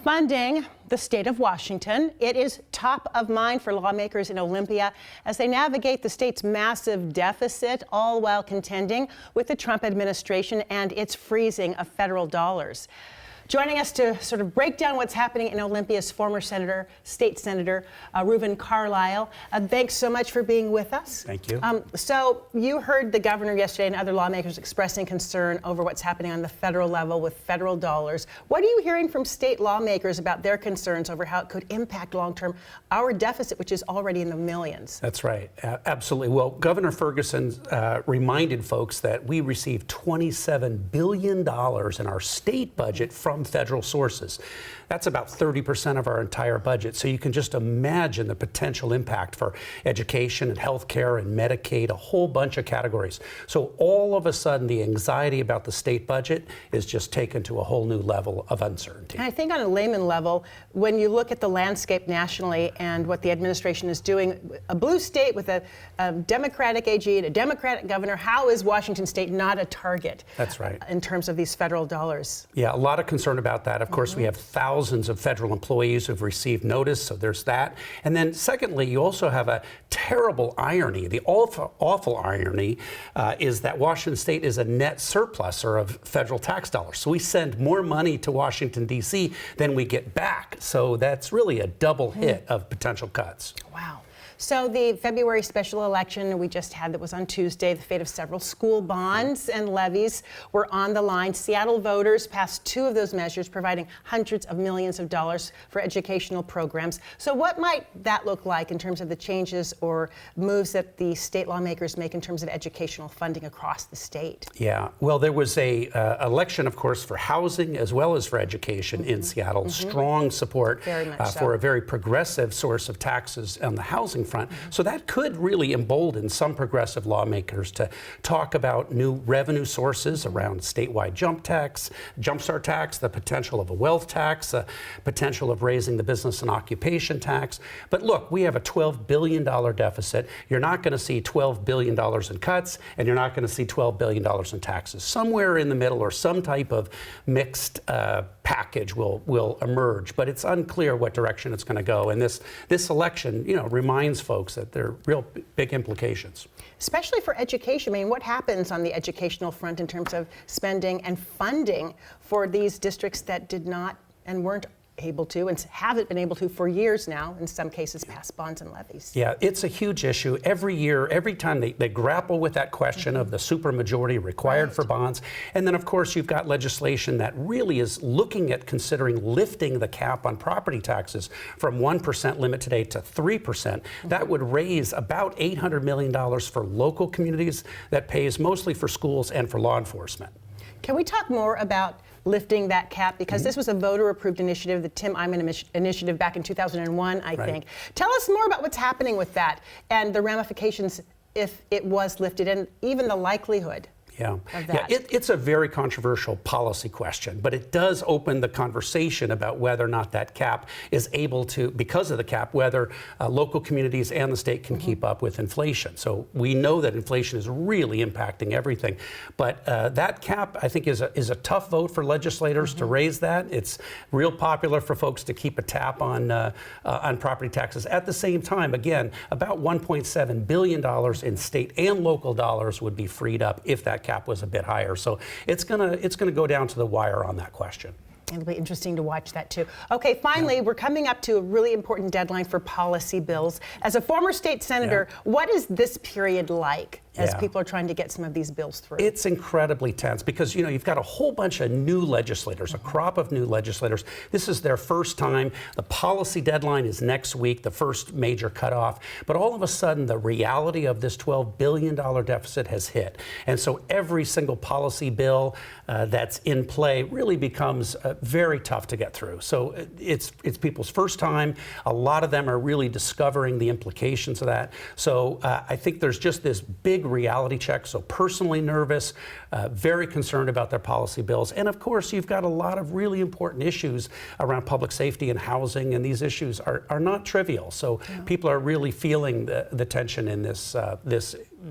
Funding the state of Washington. It is top of mind for lawmakers in Olympia as they navigate the state's massive deficit, all while contending with the Trump administration and its freezing of federal dollars. Joining us to sort of break down what's happening in Olympia is former State Senator Reuven Carlyle. Thanks so much for being with us. Thank you. So you heard the governor yesterday and other lawmakers expressing concern over what's happening on the federal level with federal dollars. What are you hearing from state lawmakers about their concerns over how it could impact long-term our deficit, which is already in the millions? That's right. Absolutely. Well, Governor Ferguson reminded folks that we received $27 billion in our state budget from federal sources. That's about 30% of our entire budget. So you can just imagine the potential impact for education and healthcare and Medicaid, a whole bunch of categories. So all of a sudden, the anxiety about the state budget is just taken to a whole new level of uncertainty. And I think on a layman level, when you look at the landscape nationally and what the administration is doing, a blue state with a Democratic AG and a Democratic governor, how is Washington state not a target? That's right. In terms of these federal dollars? Yeah, a lot of concern about that. Of course, we have thousands of federal employees who've received notice, so there's that. And then secondly, you also have a terrible irony. The awful irony is that Washington state is a net surpluser of federal tax dollars. So we send more money to Washington, D.C. than we get back. So that's really a double hit of potential cuts. Wow. So the February special election we just had that was on Tuesday, the fate of several school bonds and levies were on the line. Seattle voters passed two of those measures, providing hundreds of millions of dollars for educational programs. So what might that look like in terms of the changes or moves that the state lawmakers make in terms of educational funding across the state? Yeah, well, there was a election, of course, for housing as well as for education in Seattle. Strong support for a very progressive source of taxes on the housing front. So that could really embolden some progressive lawmakers to talk about new revenue sources around statewide jumpstart tax, the potential of a wealth tax, the potential of raising the business and occupation tax. But look, we have a $12 billion deficit. You're not going to see $12 billion in cuts, and you're not going to see $12 billion in taxes. Somewhere in the middle or some type of mixed package will emerge, but it's unclear what direction it's going to go. And this election, reminds folks that there are real big implications. Especially for education. I mean, what happens on the educational front in terms of spending and funding for these districts that did not and weren't able to and haven't been able to for years now, in some cases, pass bonds and levies? Yeah, it's a huge issue. Every year, every time they grapple with that question of the supermajority required for bonds. And then, of course, you've got legislation that really is looking at considering lifting the cap on property taxes from 1% limit today to 3%. That would raise about $800 million for local communities that pays mostly for schools and for law enforcement. Can we talk more about lifting that cap? Because this was a voter-approved initiative, the Tim Eyman initiative back in 2001, I think. Tell us more about what's happening with that and the ramifications if it was lifted and even the likelihood. Yeah, it's a very controversial policy question, but it does open the conversation about whether or not that cap is able to, because of the cap, whether local communities and the state can keep up with inflation. So we know that inflation is really impacting everything, but that cap, I think, is a tough vote for legislators to raise that. It's real popular for folks to keep a tap on property taxes. At the same time, again, about $1.7 billion in state and local dollars would be freed up if that cap was a bit higher. So it's gonna go down to the wire on that question. It'll be interesting to watch that too. Okay, finally, we're coming up to a really important deadline for policy bills. As a former state senator, what is this period like as people are trying to get some of these bills through? It's incredibly tense because, you've got a whole bunch of new legislators, a crop of new legislators. This is their first time. The policy deadline is next week, the first major cutoff. But all of a sudden, the reality of this $12 billion deficit has hit. And so every single policy bill that's in play really becomes very tough to get through. So it's people's first time. A lot of them are really discovering the implications of that. So I think there's just this big reality check. So personally nervous, very concerned about their policy bills. And of course, you've got a lot of really important issues around public safety and housing. And these issues are not trivial. So people are really feeling the tension in this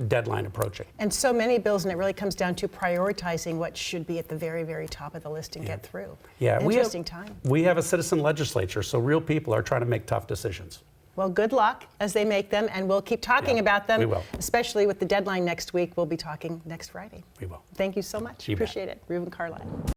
deadline approaching. And so many bills, and it really comes down to prioritizing what should be at the very, very top of the list and get through. Yeah, interesting time. We have a citizen legislature, so real people are trying to make tough decisions. Well, good luck as they make them, and we'll keep talking about them. We will. Especially with the deadline next week. We'll be talking next Friday. We will. Thank you so much. You bet. Appreciate it. Reuven Carlyle.